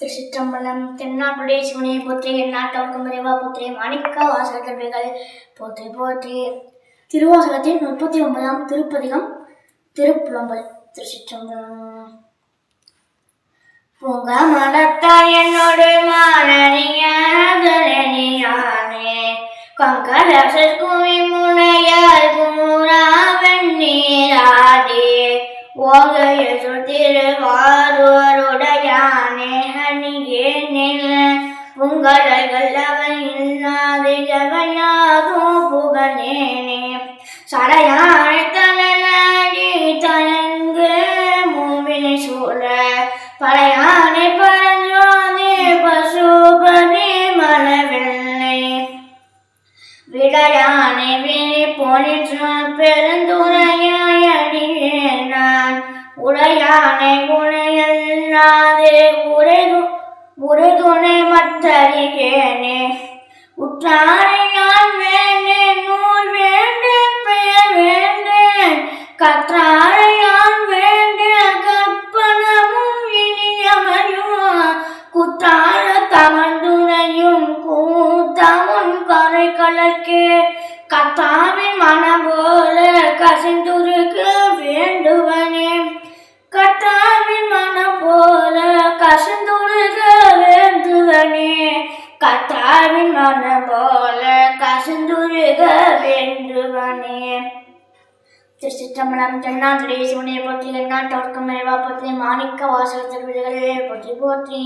திருச்சிற்றம்பலம். தென்னாட்டுடைய சிவனையை போற்றி, எந்நாட்டவர்க்கும் இறைவா போற்றி, மாணிக்க வாசகர்கள் போற்றி போற்றி. திருவாசகத்தின் 39ஆம் திருப்பதிகம் திருப்புலம்பல். திருச்சிற்றம்பலம். பூங்க மனத்தால் என்னோடு மானறியானே கங்கரசர் குவி முனையால் கூறா வெண்ணீராடி ஓகைய திருவாரூருடையானே அணியேனில் உங்கடல்கள் அவை இல்லாதையவையாகும் புகழேனே சடையானை தலனாடி தயங்கு மூவினை சூழ படையானை பரஞ்சோதி பசுபதி மலவெள்ளை விடையானை விழி போனிற்றான் பெருந்துரையாய் அடியேன் நான் உடையானை உணையல்லாதே உரைதுணை மற்றறியேனே உற்றாரை நான் வேண்டேன் நூல் வேண்டேன் பெயர் வேண்டேன் கற்றாரை நான் வேண்டேன் கற்பனமும் இனியமையும் குற்றார தமந்துணையும் கூத்தமுன் கரை கலக்கே கத்தாவின் மனம் போல கசிந்துருக்க வேண்டுவனே கத்தாவின் மனம் போல கசிந்துருக்க வேண்டுவனே கத்தாவின் மனம் போல கசிந்துருக வேண்டுவனே. திருச்சிற்றம்பலம். தென்னாட்டுடைய சிவனையை போற்றி, எந்நாட்டவர்க்கும் இறைவா போற்றி, மாணிக்க வாசகர்கள் போற்றி போற்றி.